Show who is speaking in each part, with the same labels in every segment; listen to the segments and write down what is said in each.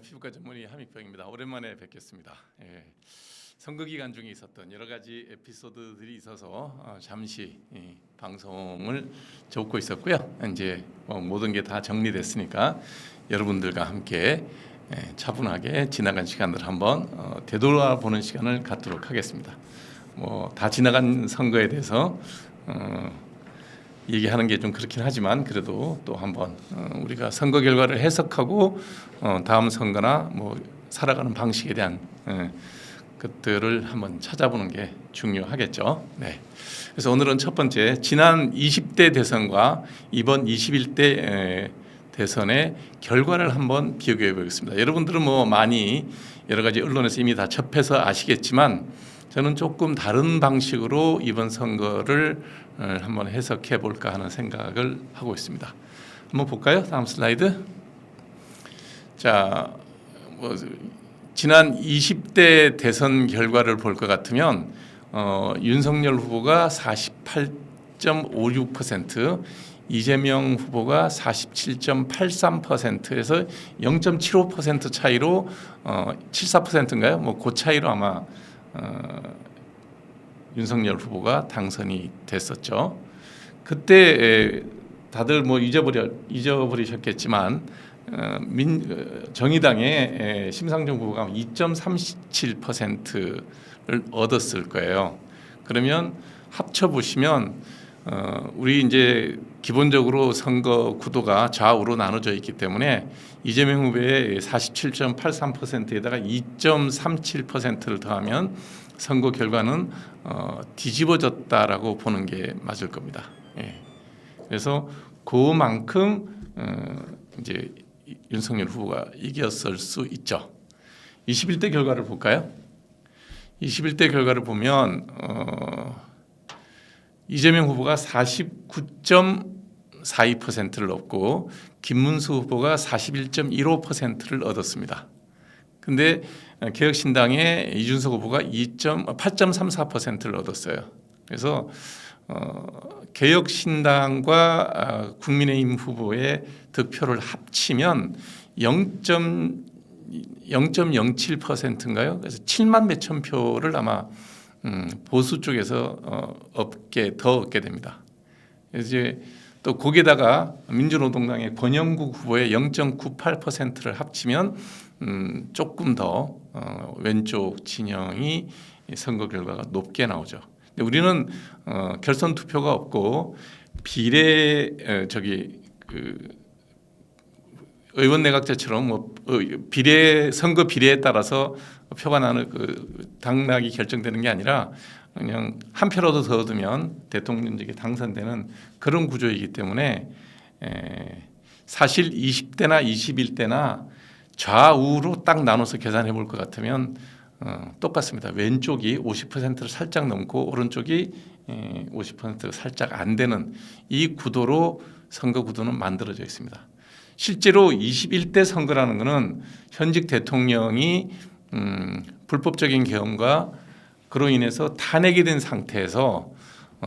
Speaker 1: 피부과 전문의 함익병입니다. 오랜만에 뵙겠습니다. 선거 기간 중에 있었던 여러 가지 에피소드들이 있어서 잠시 방송을 접고 있었고요. 이제 모든 게 다 정리됐으니까 여러분들과 함께 차분하게 지나간 시간들 한번 되돌아보는 시간을 갖도록 하겠습니다. 다 지나간 선거에 대해서 얘기하는 게 좀 그렇긴 하지만 그래도 또 한번 우리가 선거 결과를 해석하고 다음 선거나 살아가는 방식에 대한 것들을 한번 찾아보는 게 중요하겠죠. 네. 그래서 오늘은 첫 번째 지난 20대 대선과 이번 21대 대선의 결과를 한번 비교해 보겠습니다. 여러분들은 많이 여러 가지 언론에서 이미 다 접해서 아시겠지만 저는 조금 다른 방식으로 이번 선거를 한번 해석해 볼까 하는 생각을 하고 있습니다. 한번 볼까요? 다음 슬라이드. 자, 지난 20대 대선 결과를 볼 것 같으면 윤석열 후보가 48.56%, 이재명 후보가 47.83%에서 0.75% 차이로 74%인가요? 그 차이로 아마 윤석열 후보가 당선이 됐었죠. 그때 다들 잊어버리셨겠지만 정의당의 심상정 후보가 2.37%를 얻었을 거예요. 그러면 합쳐 보시면 우리 이제 기본적으로 선거 구도가 좌우로 나눠져 있기 때문에 이재명 후보의 47.83%에다가 2.37%를 더하면 선거 결과는 뒤집어졌다라고 보는 게 맞을 겁니다. 그래서 그만큼 이제 윤석열 후보가 이겼을 수 있죠. 21대 결과를 볼까요? 21대 결과를 보면 이재명 후보가 49.42%를 얻고 김문수 후보가 41.15%를 얻었습니다. 근데 개혁신당의 이준석 후보가 8.34%를 얻었어요. 그래서 개혁신당과 국민의힘 후보의 득표를 합치면 0.07%인가요? 그래서 7만 몇천 표를 아마 보수 쪽에서 더 얻게 됩니다. 그래서 이제 또 거기에다가 민주노동당의 권영국 후보의 0.98%를 합치면 조금 더 왼쪽 진영이 선거 결과가 높게 나오죠. 근데 우리는 결선 투표가 없고 의원 내각제처럼 선거 비례에 따라서 표가 나는 당락이 결정되는 게 아니라 그냥 한 표라도 더 얻으면 대통령직에 당선되는 그런 구조이기 때문에 사실 20대나 21대나 좌우로 딱 나눠서 계산해 볼 것 같으면 똑같습니다. 왼쪽이 50%를 살짝 넘고 오른쪽이 50%가 살짝 안 되는 이 구도로 선거 구도는 만들어져 있습니다. 실제로 21대 선거라는 것은 현직 대통령이 불법적인 계엄과 그로 인해서 탄핵이 된 상태에서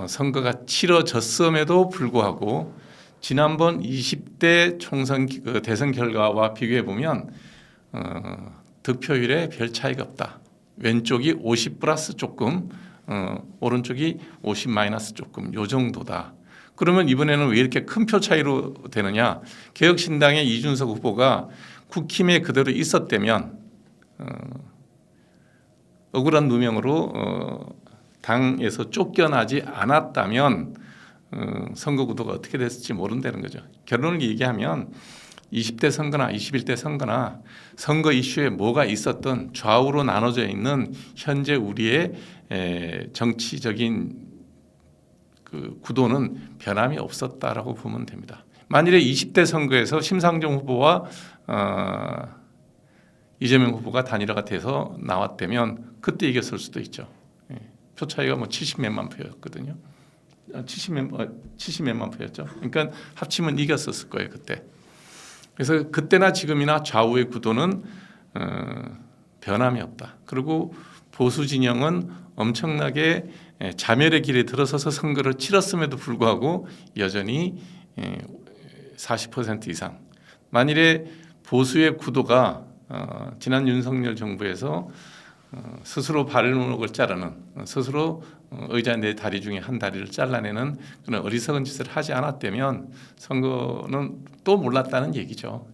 Speaker 1: 선거가 치러졌음에도 불구하고 지난번 20대 총선 대선 결과와 비교해 보면 득표율에 별 차이가 없다. 왼쪽이 50 플러스 조금, 오른쪽이 50 마이너스 조금, 요 정도다. 그러면 이번에는 왜 이렇게 큰 표 차이로 되느냐? 개혁신당의 이준석 후보가 국힘에 그대로 있었다면 억울한 누명으로 당에서 쫓겨나지 않았다면 선거 구도가 어떻게 됐을지 모른다는 거죠. 결론을 얘기하면 20대 선거나 21대 선거나 선거 이슈에 뭐가 있었던 좌우로 나눠져 있는 현재 우리의 정치적인 구도는 변함이 없었다라고 보면 됩니다. 만일에 20대 선거에서 심상정 후보와 이재명 후보가 단일화가 돼서 나왔다면 그때 이겼을 수도 있죠. 표 차이가 70몇만 표였거든요. 70몇만 표였죠. 그러니까 합치면 이겼었을 거예요 그때. 그래서 그때나 지금이나 좌우의 구도는 변함이 없다. 그리고 보수 진영은 엄청나게 자멸의 길에 들어서서 선거를 치렀음에도 불구하고 여전히 40% 이상. 만일에 보수의 구도가 지난 윤석열 정부에서 스스로 발목을 자르는 스스로 의자 내 다리 중에 한 다리를 잘라내는 그런 어리석은 짓을 하지 않았다면 선거는 또 몰랐다는 얘기죠.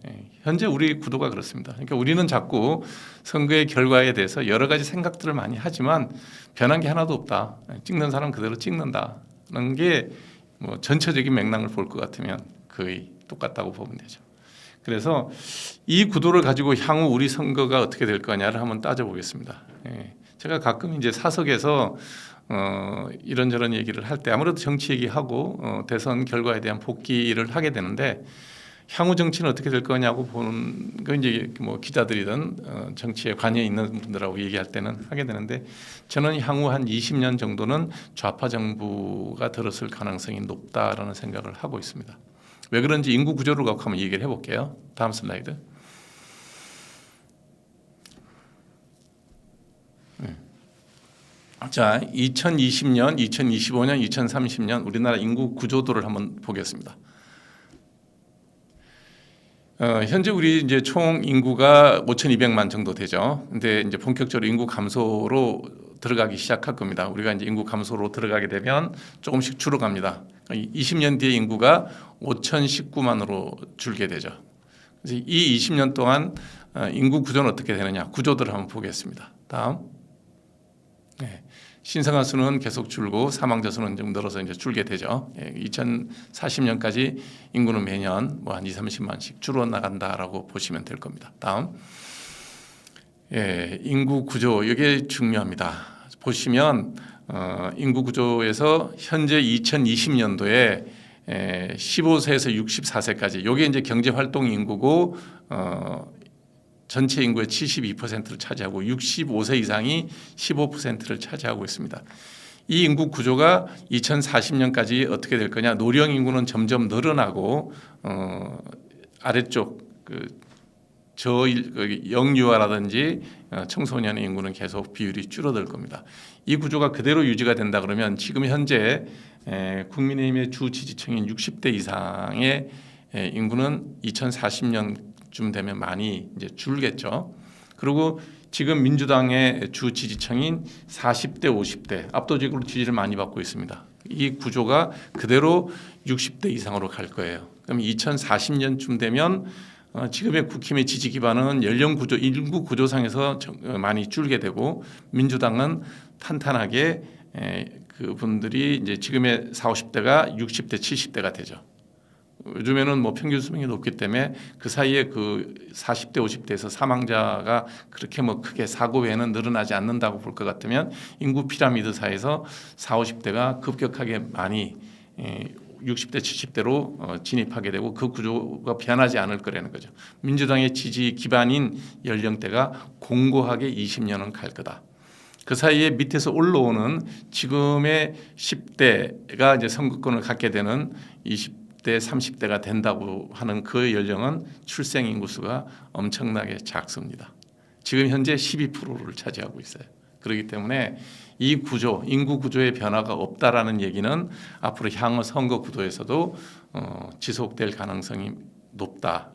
Speaker 1: 현재 우리 구도가 그렇습니다. 그러니까 우리는 자꾸 선거의 결과에 대해서 여러 가지 생각들을 많이 하지만 변한 게 하나도 없다. 찍는 사람 그대로 찍는다는 게 뭐 전체적인 맥락을 볼 것 같으면 거의 똑같다고 보면 되죠. 그래서 이 구도를 가지고 향후 우리 선거가 어떻게 될 거냐를 한번 따져보겠습니다. 제가 가끔 이제 사석에서 이런저런 얘기를 할 때 아무래도 정치 얘기하고 대선 결과에 대한 복귀를 하게 되는데 향후 정치는 어떻게 될 거냐고 보는 거 이제 뭐 기자들이든 정치에 관여 있는 분들하고 얘기할 때는 하게 되는데 저는 향후 한 20년 정도는 좌파 정부가 들었을 가능성이 높다라는 생각을 하고 있습니다. 왜 그런지 인구 구조를 갖고 한번 얘기를 해볼게요. 다음 슬라이드. 자, 2020년, 2025년, 2030년 우리나라 인구 구조도를 한번 보겠습니다. 현재 우리 이제 총 인구가 5,200만 정도 되죠. 근데 이제 본격적으로 인구 감소로 들어가기 시작할 겁니다. 우리가 이제 인구 감소로 들어가게 되면 조금씩 줄어갑니다. 20년 뒤에 인구가 5,019만으로 줄게 되죠. 그래서 이 20년 동안 인구 구조는 어떻게 되느냐 구조들을 한번 보겠습니다. 다음. 신생아 수는 계속 줄고 사망자 수는 좀 늘어서 이제 줄게 되죠. 2040년까지 인구는 매년 뭐 한 20-30만씩 줄어 나간다라고 보시면 될 겁니다. 다음. 인구 구조 이게 중요합니다. 보시면 인구 구조에서 현재 2020년도에 15세에서 64세까지 요게 이제 경제 활동 인구고 전체 인구의 72%를 차지하고 65세 이상이 15%를 차지하고 있습니다. 이 인구 구조가 2040년까지 어떻게 될 거냐? 노령 인구는 점점 늘어나고 아래쪽 영유아라든지 청소년의 인구는 계속 비율이 줄어들 겁니다. 이 구조가 그대로 유지가 된다 그러면 지금 현재 국민의힘의 주 지지층인 60대 이상의 인구는 2040년쯤 되면 많이 이제 줄겠죠. 그리고 지금 민주당의 주 지지층인 40대, 50대 압도적으로 지지를 많이 받고 있습니다. 이 구조가 그대로 60대 이상으로 갈 거예요. 그럼 2040년쯤 되면 지금의 국힘의 지지 기반은 연령 구조, 인구 구조상에서 많이 줄게 되고 민주당은 탄탄하게 그분들이 이제 지금의 40, 50대가 60대, 70대가 되죠. 요즘에는 뭐 평균 수명이 높기 때문에 그 사이에 그 40대, 50대에서 사망자가 그렇게 뭐 크게 사고 외에는 늘어나지 않는다고 볼 것 같으면 인구 피라미드 사이에서 40, 50대가 급격하게 많이 60대, 70대로 진입하게 되고 그 구조가 변하지 않을 거라는 거죠. 민주당의 지지 기반인 연령대가 공고하게 20년은 갈 거다. 그 사이에 밑에서 올라오는 지금의 10대가 이제 선거권을 갖게 되는 20대, 30대가 된다고 하는 그 연령은 출생 인구수가 엄청나게 작습니다. 지금 현재 12%를 차지하고 있어요. 그렇기 때문에 이 구조, 인구 구조의 변화가 없다라는 얘기는 앞으로 향후 선거 구도에서도 지속될 가능성이 높다.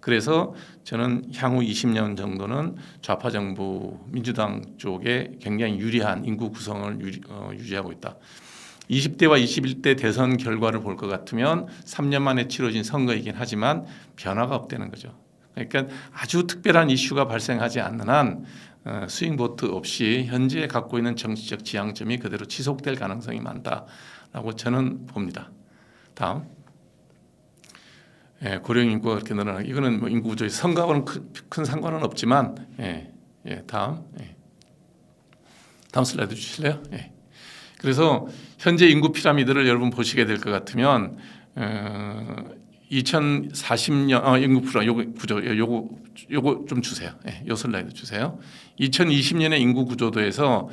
Speaker 1: 그래서 저는 향후 20년 정도는 좌파 정부 민주당 쪽에 굉장히 유리한 인구 구성을 유지하고 있다. 20대와 21대 대선 결과를 볼 것 같으면 3년 만에 치러진 선거이긴 하지만 변화가 없다는 거죠. 그러니까 아주 특별한 이슈가 발생하지 않는 한 스윙 보트 없이 현재 갖고 있는 정치적 지향점이 그대로 지속될 가능성이 많다라고 저는 봅니다. 다음. 고령 인구가 그렇게 늘어나는 이거는 뭐 인구 구조의 선거하고는 큰 상관은 없지만 다음 슬라이드 주실래요? 그래서 현재 인구 피라미드를 여러분 보시게 될 것 같으면 2040년 인구 구조 요거 좀 주세요. 요 슬라이드 주세요. 2020년의 인구 구조도에서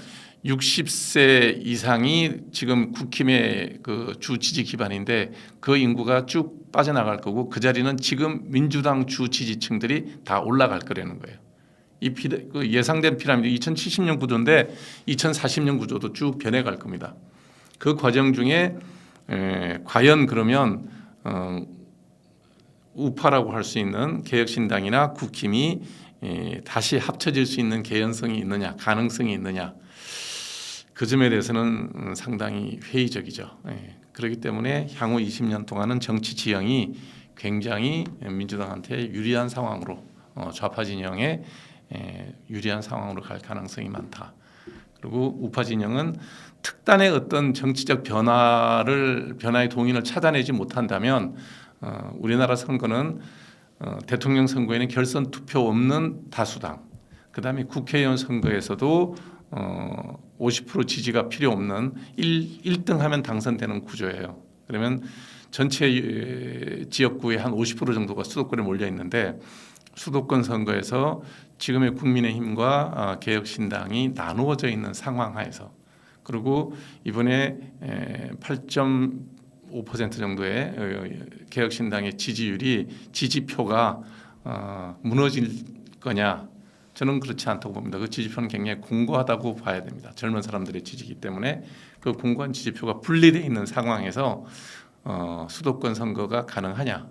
Speaker 1: 60세 이상이 지금 국힘의 그 주 지지 기반인데 그 인구가 쭉 빠져나갈 거고 그 자리는 지금 민주당 주 지지층들이 다 올라갈 거라는 거예요. 그 예상된 피라미드 2070년 구조인데 2040년 구조도 쭉 변해갈 겁니다. 그 과정 중에 과연 그러면 우파라고 할 수 있는 개혁신당이나 국힘이 다시 합쳐질 수 있는 개연성이 있느냐, 가능성이 있느냐, 그 점에 대해서는 상당히 회의적이죠. 그렇기 때문에 향후 20년 동안은 정치 지형이 굉장히 민주당한테 유리한 상황으로, 좌파 진영에 유리한 상황으로 갈 가능성이 많다. 그리고 우파 진영은 특단의 어떤 정치적 변화의 동인을 찾아내지 못한다면 우리나라 선거는 대통령 선거에는 결선 투표 없는 다수당, 그다음에 국회의원 선거에서도 50% 지지가 필요 없는 1등 하면 당선되는 구조예요. 그러면 전체 지역구의 한 50% 정도가 수도권에 몰려 있는데, 수도권 선거에서 지금의 국민의힘과 개혁신당이 나누어져 있는 상황 하에서, 그리고 이번에 8.5% 정도의 개혁신당의 지지표가 무너질 거냐? 저는 그렇지 않다고 봅니다. 그 지지표는 굉장히 공고하다고 봐야 됩니다. 젊은 사람들의 지지이기 때문에 그 공고한 지지표가 분리되어 있는 상황에서 수도권 선거가 가능하냐?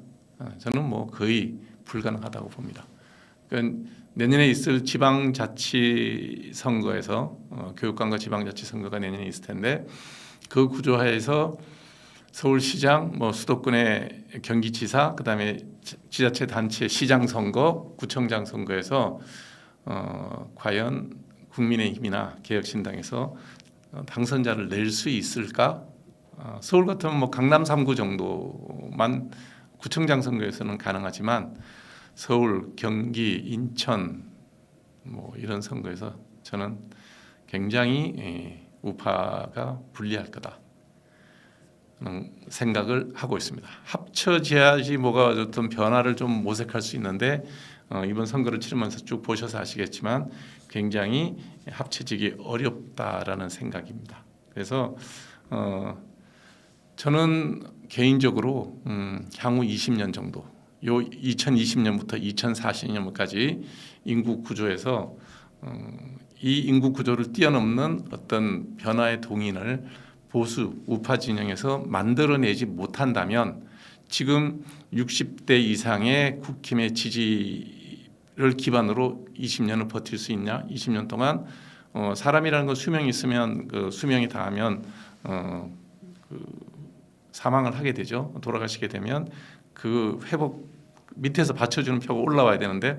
Speaker 1: 저는 뭐 거의 불가능하다고 봅니다. 그러니까 내년에 있을 지방자치 선거에서 교육감과 지방자치 선거가 내년에 있을 텐데, 그 구조하에서 서울시장, 수도권의 경기지사, 그다음에 지자체 단체 시장 선거, 구청장 선거에서 과연 국민의힘이나 개혁신당에서 당선자를 낼 수 있을까? 서울 같으면 강남 3구 정도만 구청장 선거에서는 가능하지만, 서울, 경기, 인천 이런 선거에서 저는 굉장히 우파가 불리할 거다 생각을 하고 있습니다. 합쳐져야지 뭐가 어떤 변화를 좀 모색할 수 있는데, 이번 선거를 치르면서 쭉 보셔서 아시겠지만 굉장히 합쳐지기 어렵다라는 생각입니다. 그래서 저는 개인적으로 향후 20년 정도, 요 2020년부터 2040년까지 인구 구조에서 이 인구 구조를 뛰어넘는 어떤 변화의 동인을 보수 우파 진영에서 만들어내지 못한다면, 지금 60대 이상의 국힘의 지지를 기반으로 20년을 버틸 수 있냐? 20년 동안 사람이라는 건 수명이 있으면 그 수명이 다하면 사망을 하게 되죠. 돌아가시게 되면 그 회복 밑에서 받쳐주는 표가 올라와야 되는데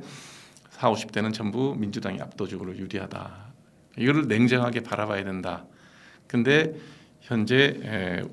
Speaker 1: 40, 50대는 전부 민주당이 압도적으로 유리하다. 이거를 냉정하게 바라봐야 된다. 근데 현재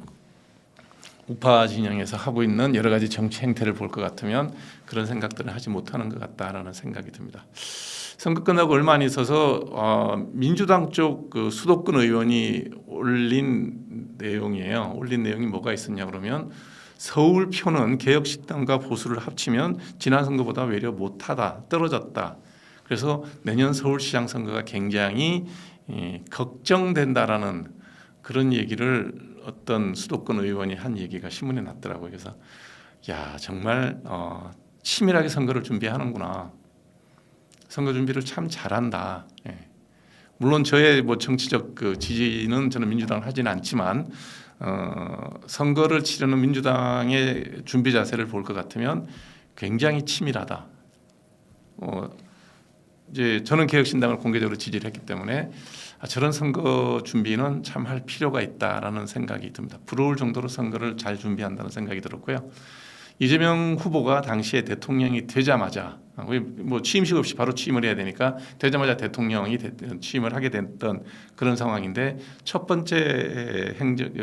Speaker 1: 우파 진영에서 하고 있는 여러 가지 정치 행태를 볼 것 같으면 그런 생각들을 하지 못하는 것 같다라는 생각이 듭니다. 선거 끝나고 얼마 안 있어서 민주당 쪽 그 수도권 의원이 올린 내용이에요. 올린 내용이 뭐가 있었냐 그러면, 서울 표는 개혁신당과 보수를 합치면 지난 선거보다 외려 못하다, 떨어졌다. 그래서 내년 서울시장 선거가 굉장히 걱정된다라는 그런 얘기를 어떤 수도권 의원이 한 얘기가 신문에 났더라고요. 그래서 야, 정말 치밀하게 선거를 준비하는구나. 선거 준비를 참 잘한다. 물론 저의 정치적 그 지지는 저는 민주당을 하지는 않지만, 선거를 치르는 민주당의 준비 자세를 볼 것 같으면 굉장히 치밀하다. 이제 저는 개혁신당을 공개적으로 지지를 했기 때문에 저런 선거 준비는 참 할 필요가 있다라는 생각이 듭니다. 부러울 정도로 선거를 잘 준비한다는 생각이 들었고요. 이재명 후보가 당시에 대통령이 되자마자 취임식 없이 바로 취임을 해야 되니까 되자마자 대통령이 취임을 하게 됐던 그런 상황인데, 첫 번째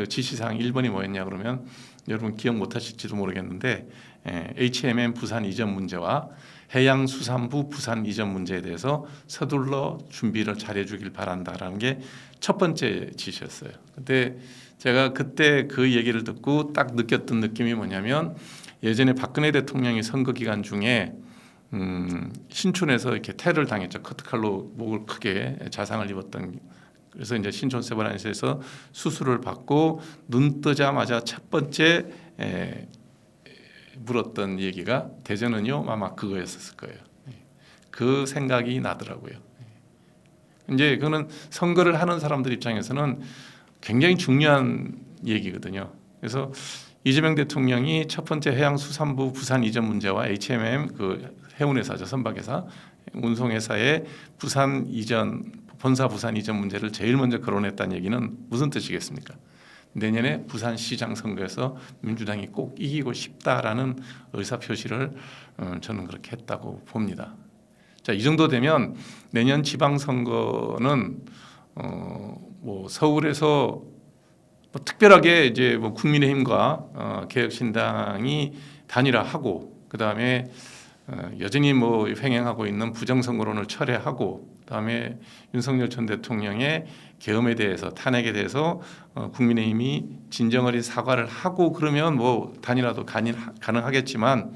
Speaker 1: 지시사항 1번이 뭐였냐 그러면, 여러분 기억 못하실지도 모르겠는데 HMM 부산 이전 문제와 해양수산부 부산 이전 문제에 대해서 서둘러 준비를 잘해주길 바란다라는 게 첫 번째 지시였어요. 근데 제가 그때 그 얘기를 듣고 딱 느꼈던 느낌이 뭐냐면, 예전에 박근혜 대통령이 선거 기간 중에 신촌에서 이렇게 테러를 당했죠. 커트칼로 목을 크게 자상을 입었던. 그래서 이제 신촌 세브란스에서 수술을 받고 눈 뜨자마자 첫 번째 물었던 얘기가 대전은요 아마 그거였을 거예요. 그 생각이 나더라고요. 이제 그거는 선거를 하는 사람들 입장에서는 굉장히 중요한 얘기거든요. 그래서 이재명 대통령이 첫 번째 해양수산부 부산 이전 문제와 HMM 그 해운회사죠, 선박회사 운송회사의 부산 이전 본사 부산 이전 문제를 제일 먼저 거론했다는 얘기는 무슨 뜻이겠습니까? 내년에 부산시장 선거에서 민주당이 꼭 이기고 싶다라는 의사표시를 저는 그렇게 했다고 봅니다. 자, 이 정도 되면 내년 지방선거는 뭐 서울에서 뭐 특별하게 이제 뭐 국민의힘과 개혁신당이 단일화하고 그 다음에 여전히 뭐 횡행하고 있는 부정선거론을 철회하고 그다음에 윤석열 전 대통령의 계엄에 대해서 탄핵에 대해서 국민의힘이 진정어린 사과를 하고 그러면 뭐 단일화도 가능하겠지만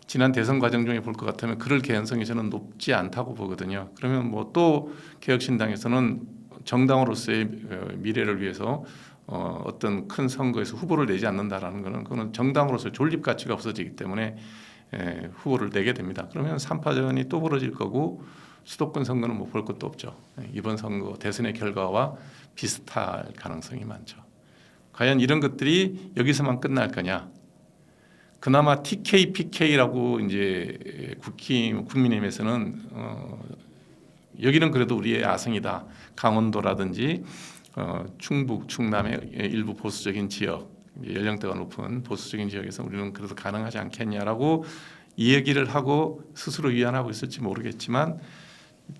Speaker 1: 지난 대선 과정 중에 볼 것 같으면 그럴 개연성이 저는 높지 않다고 보거든요. 그러면 뭐 또 개혁신당에서는 정당으로서의 미래를 위해서 어떤 큰 선거에서 후보를 내지 않는다라는 것은 그거는 정당으로서 존립 가치가 없어지기 때문에 후보를 내게 됩니다. 그러면 3파전이 또 벌어질 거고 수도권 선거는 뭐 볼 것도 없죠. 이번 선거 대선의 결과와 비슷할 가능성이 많죠. 과연 이런 것들이 여기서만 끝날 거냐? 그나마 TK, PK라고 이제 국민의힘에서는 여기는 그래도 우리의 야성이다. 강원도라든지 충북, 충남의 일부 보수적인 지역, 연령대가 높은 보수적인 지역에서 우리는 그래도 가능하지 않겠냐라고 이 얘기를 하고 스스로 위안하고 있을지 모르겠지만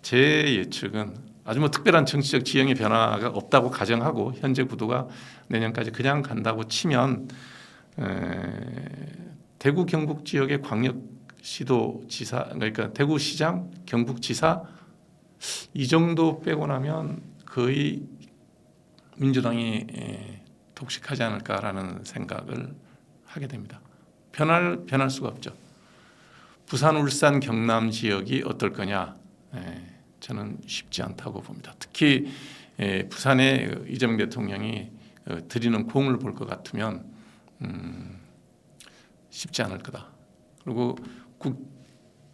Speaker 1: 제 예측은 아주 뭐 특별한 정치적 지형의 변화가 없다고 가정하고 현재 구도가 내년까지 그냥 간다고 치면 대구 경북 지역의 광역시도지사 그러니까 대구시장, 경북지사 이 정도 빼고 나면 거의 민주당이 독식하지 않을까라는 생각을 하게 됩니다. 변할 수가 없죠. 부산, 울산, 경남 지역이 어떨 거냐? 저는 쉽지 않다고 봅니다. 특히 부산에 이재명 대통령이 드리는 공을 볼 것 같으면 쉽지 않을 거다. 그리고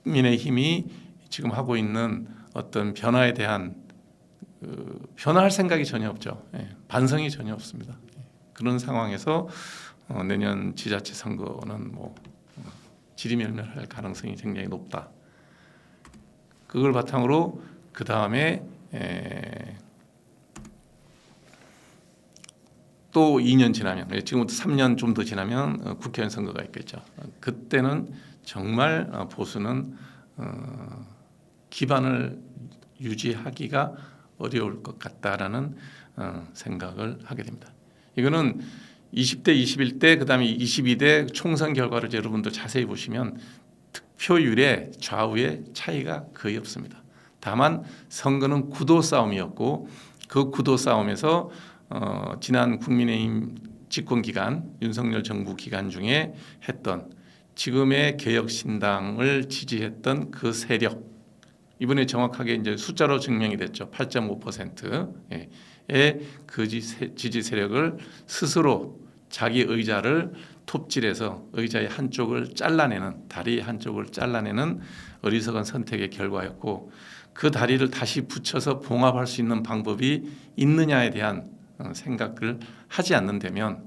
Speaker 1: 국민의힘이 지금 하고 있는 어떤 변화에 대한 변화할 생각이 전혀 없죠. 반성이 전혀 없습니다. 그런 상황에서 내년 지자체 선거는 뭐 지리멸멸할 가능성이 굉장히 높다. 그걸 바탕으로 그 다음에 또 2년 지나면 지금부터 3년 좀 더 지나면 국회의원 선거가 있겠죠. 그때는 정말 보수는 기반을 유지하기가 어려울 것 같다라는 생각을 하게 됩니다. 이거는 20대, 21대, 그다음에 22대 총선 결과를 여러분들 자세히 보시면 득표율의 좌우의 차이가 거의 없습니다. 다만 선거는 구도 싸움이었고 그 구도 싸움에서 지난 국민의힘 집권 기간, 윤석열 정부 기간 중에 했던 지금의 개혁신당을 지지했던 그 세력 이번에 정확하게 이제 숫자로 증명이 됐죠. 8.5%의 그 지지 세력을 스스로 자기 의자를 톱질해서 의자의 한쪽을 잘라내는 다리 한쪽을 잘라내는 어리석은 선택의 결과였고 그 다리를 다시 붙여서 봉합할 수 있는 방법이 있느냐에 대한 생각을 하지 않는다면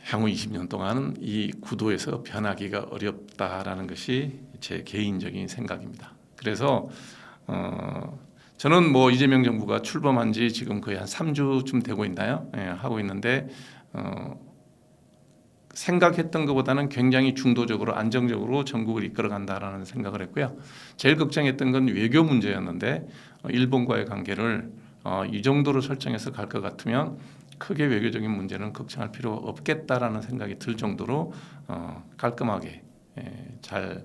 Speaker 1: 향후 20년 동안은 이 구도에서 변하기가 어렵다라는 것이 제 개인적인 생각입니다. 그래서 저는 뭐 이재명 정부가 출범한 지 지금 거의 한 3주쯤 되고 있나요? 하고 있는데 생각했던 것보다는 굉장히 중도적으로 안정적으로 전국을 이끌어간다라는 생각을 했고요. 제일 걱정했던 건 외교 문제였는데 일본과의 관계를 이 정도로 설정해서 갈 것 같으면 크게 외교적인 문제는 걱정할 필요 없겠다라는 생각이 들 정도로 깔끔하게 잘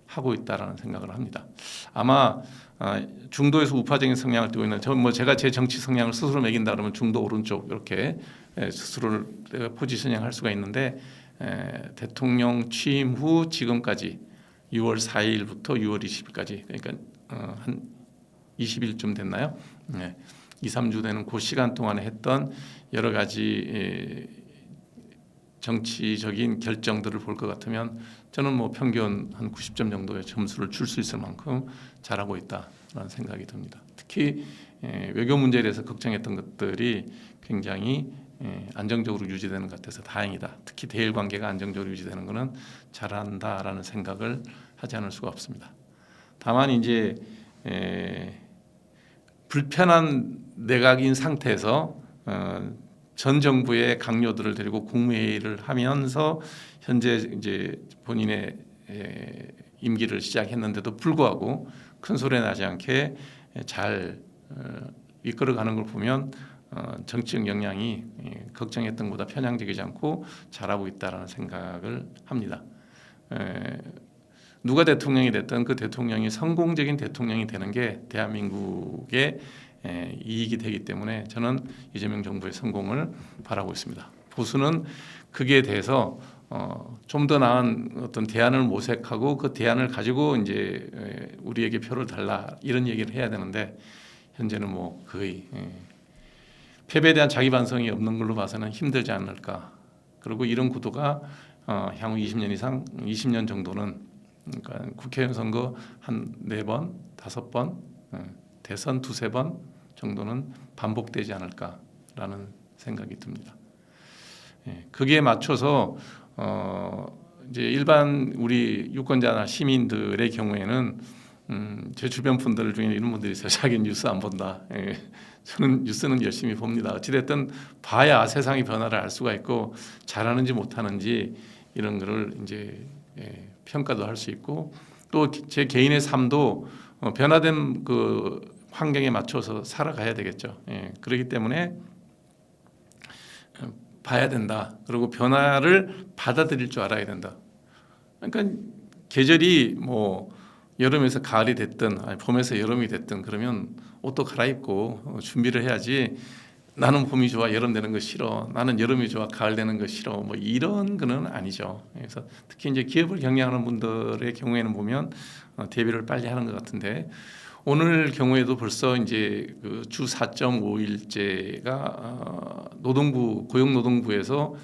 Speaker 1: 하고 있다라는 생각을 합니다. 아마 중도에서 우파적인 성향을 띠고 있는 제가 제 정치 성향을 스스로 매긴다 그러면 중도 오른쪽 이렇게 스스로를 포지셔닝 할 수가 있는데 대통령 취임 후 지금까지 6월 4일부터 6월 20일까지 그러니까 한 20일쯤 됐나요? 2, 3주 되는 그 시간 동안에 했던 여러 가지 정치적인 결정들을 볼 것 같으면 저는 뭐 평균 한 90점 정도의 점수를 줄 수 있을 만큼 잘하고 있다라는 생각이 듭니다. 특히 외교 문제에 대해서 걱정했던 것들이 굉장히 안정적으로 유지되는 것 같아서 다행이다. 특히 대일 관계가 안정적으로 유지되는 것은 잘한다라는 생각을 하지 않을 수가 없습니다. 다만 이제 불편한 내각인 상태에서 전 정부의 강요들을 데리고 국무회의를 하면서 현재 이제 본인의 임기를 시작했는데도 불구하고 큰 소리 나지 않게 잘 이끌어가는 걸 보면 정치적 역량이 걱정했던 것보다 편향적이지 않고 잘하고 있다라는 생각을 합니다. 누가 대통령이 됐든 그 대통령이 성공적인 대통령이 되는 게 대한민국의 이익이 되기 때문에 저는 이재명 정부의 성공을 바라고 있습니다. 보수는 그게 대해서 좀 더 나은 어떤 대안을 모색하고 그 대안을 가지고 이제 우리에게 표를 달라 이런 얘기를 해야 되는데 현재는 뭐 거의 패배에 대한 자기 반성이 없는 걸로 봐서는 힘들지 않을까. 그리고 이런 구도가 향후 20년 이상, 20년 정도는 그러니까 국회의원 선거 한 4번, 5번, 대선 2-3번 정도는 반복되지 않을까라는 생각이 듭니다. 거기에 맞춰서 이제 일반 우리 유권자나 시민들의 경우에는 제 주변 분들 중에 이런 분들이 있어요. 자기는 뉴스 안 본다. 저는 뉴스는 열심히 봅니다. 어찌됐든 봐야 세상의 변화를 알 수가 있고 잘하는지 못하는지 이런 거를 이제 평가도 할 수 있고 또 제 개인의 삶도 변화된 그 환경에 맞춰서 살아가야 되겠죠. 그렇기 때문에 봐야 된다. 그리고 변화를 받아들일 줄 알아야 된다. 그러니까 계절이 뭐 여름에서 가을이 됐든 아니 봄에서 여름이 됐든 그러면 옷도 갈아입고 준비를 해야지. 나는 봄이 좋아, 여름 되는 거 싫어. 나는 여름이 좋아, 가을 되는 거 싫어. 뭐 이런 거는 아니죠. 그래서 특히 이제 기업을 경영하는 분들의 경우에는 보면 대비를 빨리 하는 것 같은데 오늘 경우에도 벌써 이제 그 주 4.5일제가 노동부 고용노동부에서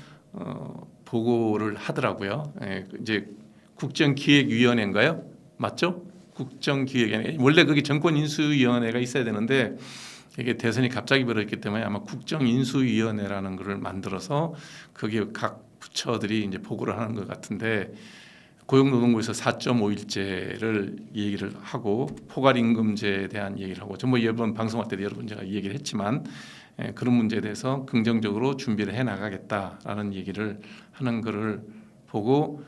Speaker 1: 보고를 하더라고요. 이제 국정기획위원회인가요? 맞죠? 국정기획위원회. 원래 그게 정권인수위원회가 있어야 되는데 이게 대선이 갑자기 벌어졌기 때문에 아마 국정인수위원회라는 것을 만들어서 거기에 각 부처들이 이제 보고를 하는 것 같은데 고용노동부에서 4.5일제를 얘기를 하고 포괄임금제에 대한 얘기를 하고 전부 여러 번 방송할 때도 여러 번 제가 얘기를 했지만 그런 문제에 대해서 긍정적으로 준비를 해 나가겠다라는 얘기를 하는 것을 보고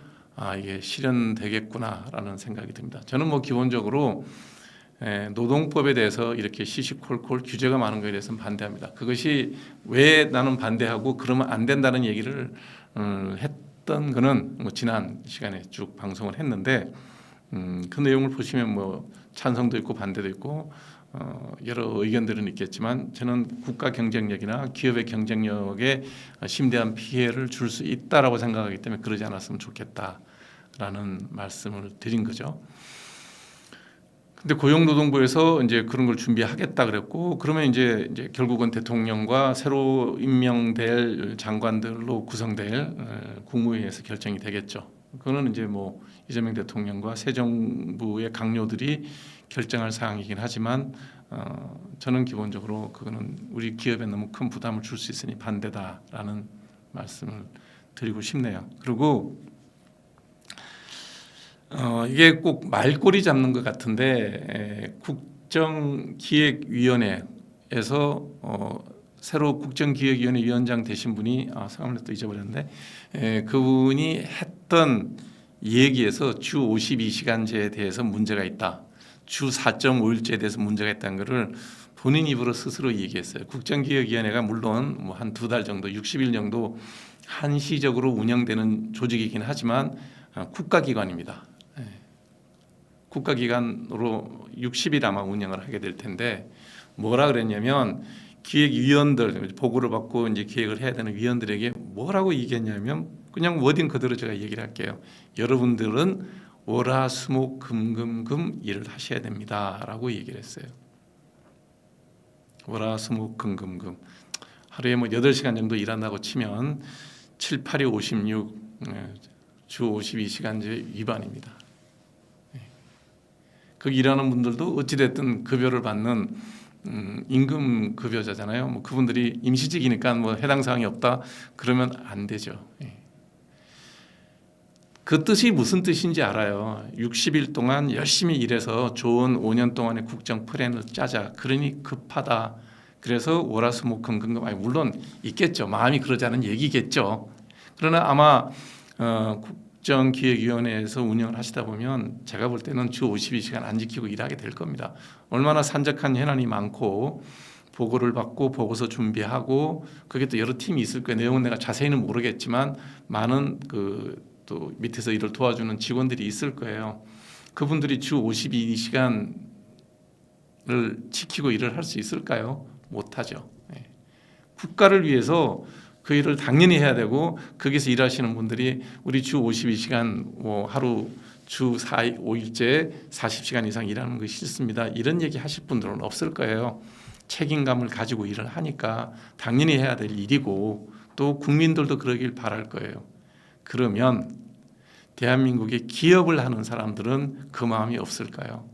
Speaker 1: 이게 실현되겠구나라는 생각이 듭니다. 저는 뭐 기본적으로 노동법에 대해서 이렇게 시시콜콜 규제가 많은 것에 대해서는 반대합니다. 그것이 왜 나는 반대하고 그러면 안 된다는 얘기를 했던 거는 뭐 지난 시간에 쭉 방송을 했는데 그 내용을 보시면 뭐 찬성도 있고 반대도 있고 여러 의견들은 있겠지만 저는 국가 경쟁력이나 기업의 경쟁력에 심대한 피해를 줄 수 있다라고 생각하기 때문에 그러지 않았으면 좋겠다라는 말씀을 드린 거죠. 근데 고용노동부에서 이제 그런 걸 준비하겠다 그랬고 그러면 이제 결국은 대통령과 새로 임명될 장관들로 구성될 국무회의에서 결정이 되겠죠. 그거는 이제 뭐 이재명 대통령과 새 정부의 강요들이 결정할 사항이긴 하지만 저는 기본적으로 그거는 우리 기업에 너무 큰 부담을 줄 수 있으니 반대다라는 말씀을 드리고 싶네요. 그리고 이게 꼭 말꼬리 잡는 것 같은데 국정기획위원회에서 새로 국정기획위원회 위원장 되신 분이 성함을 또 잊어버렸는데 그분이 했던 얘기에서 주 52시간제에 대해서 문제가 있다. 주 4.5일제에 대해서 문제가 있다는 것을 본인 입으로 스스로 얘기했어요. 국정기획위원회가 물론 뭐 한 2달 정도, 60일 정도 한시적으로 운영되는 조직이긴 하지만 국가기관입니다. 국가기관으로 60일 아마 운영을 하게 될 텐데 뭐라 그랬냐면 기획위원들 보고를 받고 이제 기획을 해야 되는 위원들에게 뭐라고 얘기했냐면 그냥 워딩 그대로 제가 얘기를 할게요. 여러분들은 월화수목금금금 일을 하셔야 됩니다라고 얘기를 했어요. 월화수목금금금 하루에 뭐 8시간 정도 일한다고 치면 7, 8이 56, 주 52시간제 위반입니다. 그 일하는 분들도 어찌됐든 급여를 받는 임금 급여자잖아요. 뭐 그분들이 임시직이니까 뭐 해당 사항이 없다 그러면 안 되죠. 예. 그 뜻이 무슨 뜻인지 알아요. 60일 동안 열심히 일해서 좋은 5년 동안의 국정 플랜을 짜자. 그러니 급하다. 그래서 월화수목금금금 물론 있겠죠. 마음이 그러자는 얘기겠죠. 그러나 아마 국정기획위원회에서 운영을 하시다 보면 제가 볼 때는 주 52시간 안 지키고 일하게 될 겁니다. 얼마나 산적한 현안이 많고 보고를 받고 보고서 준비하고 그게 또 여러 팀이 있을 거예요. 내용은 내가 자세히는 모르겠지만 많은 또 밑에서 일을 도와주는 직원들이 있을 거예요. 그분들이 주 52시간을 지키고 일을 할 수 있을까요? 못하죠. 국가를 위해서 그 일을 당연히 해야 되고 거기서 일하시는 분들이 우리 주 52시간 뭐 하루 주 5일째 40시간 이상 일하는 것이 싫습니다. 이런 얘기 하실 분들은 없을 거예요. 책임감을 가지고 일을 하니까 당연히 해야 될 일이고 또 국민들도 그러길 바랄 거예요. 그러면 대한민국에 기업을 하는 사람들은 그 마음이 없을까요?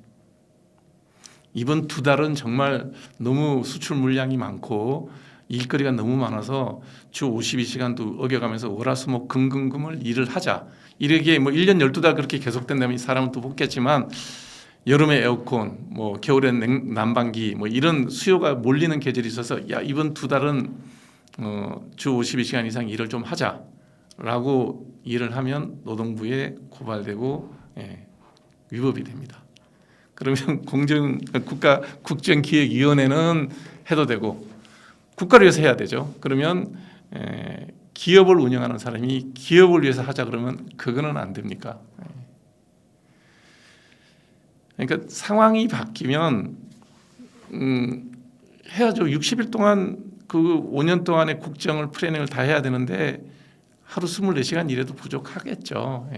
Speaker 1: 이번 2달은 정말 너무 수출 물량이 많고 일거리가 너무 많아서 주 52시간도 어겨가면서 월화수목금금금을 일을 하자. 이렇게 뭐 1년 12달 그렇게 계속된다면 이 사람은 또 뽑겠지만 여름에 에어컨, 뭐 겨울엔 난방기 뭐 이런 수요가 몰리는 계절이 있어서 야 이번 2달은 주 52시간 이상 일을 좀 하자라고 일을 하면 노동부에 고발되고 위법이 됩니다. 그러면 국정기획위원회는 해도 되고 국가를 위해서 해야 되죠. 그러면 기업을 운영하는 사람이 기업을 위해서 하자 그러면 그거는 안 됩니까? 그러니까 상황이 바뀌면 해야죠. 60일 동안 그 5년 동안의 국정을 플래닝을 다 해야 되는데 하루 24시간 일해도 부족하겠죠.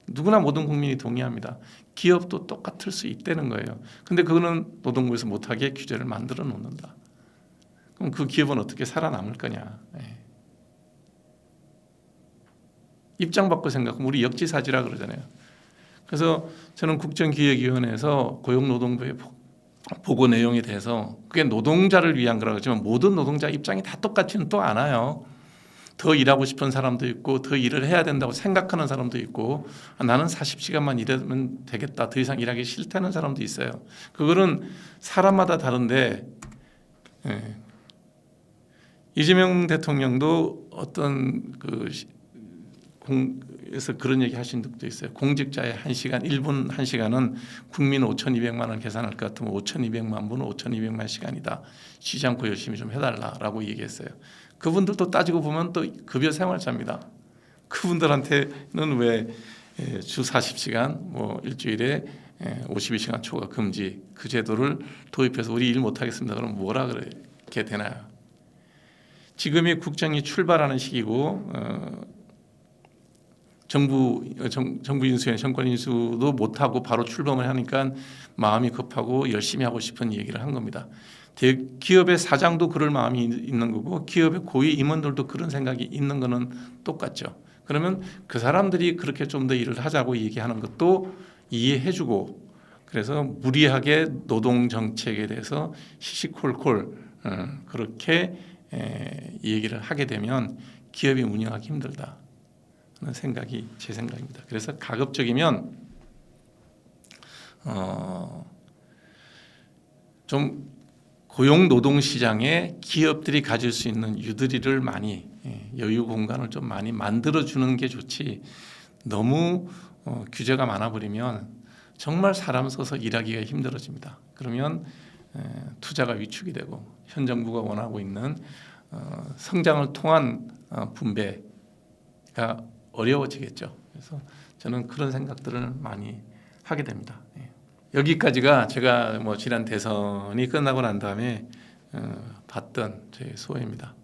Speaker 1: 누구나 모든 국민이 동의합니다. 기업도 똑같을 수 있다는 거예요. 근데 그거는 노동부에서 못하게 규제를 만들어 놓는다. 그럼 그 기업은 어떻게 살아남을 거냐. 입장 바꿔 생각하면 우리 역지사지라 그러잖아요. 그래서 저는 국정기획위원회에서 고용노동부의 보고 내용에 대해서 그게 노동자를 위한 거라고 하지만 모든 노동자 입장이 다 똑같지는 또 않아요. 더 일하고 싶은 사람도 있고 더 일을 해야 된다고 생각하는 사람도 있고 나는 40시간만 일하면 되겠다. 더 이상 일하기 싫다는 사람도 있어요. 그거는 사람마다 다른데 이재명 대통령도 어떤 그래서 그런 얘기 하신 적도 있어요. 공직자의 1시간, 1분 1시간은 국민 5,200만 원 계산할 것 같으면 5,200만 분은 5,200만 시간이다. 쉬지 않고 열심히 좀 해달라라고 얘기했어요. 그분들도 따지고 보면 또 급여 생활자입니다. 그분들한테는 왜 주 40시간, 뭐 일주일에 52시간 초과 금지 그 제도를 도입해서 우리 일 못하겠습니다. 그럼 뭐라 그렇게 되나요? 지금이 국정이 출발하는 시기고 정부 인수에 정권 인수도 못하고 바로 출범을 하니까 마음이 급하고 열심히 하고 싶은 얘기를 한 겁니다. 기업의 사장도 그럴 마음이 있는 거고 기업의 고위 임원들도 그런 생각이 있는 거는 똑같죠. 그러면 그 사람들이 그렇게 좀 더 일을 하자고 얘기하는 것도 이해해주고 그래서 무리하게 노동 정책에 대해서 시시콜콜 그렇게 얘기를 하게 되면 기업이 운영하기 힘들다. 하는 생각이 제 생각입니다. 그래서 가급적이면 좀 고용 노동 시장에 기업들이 가질 수 있는 유도리를 많이 여유 공간을 좀 많이 만들어 주는 게 좋지. 너무 규제가 많아 버리면 정말 사람 써서 일하기가 힘들어집니다. 그러면 투자가 위축이 되고 현 정부가 원하고 있는 성장을 통한 분배가 어려워지겠죠. 그래서 저는 그런 생각들을 많이 하게 됩니다. 여기까지가 제가 뭐 지난 대선이 끝나고 난 다음에 봤던 제 소회입니다.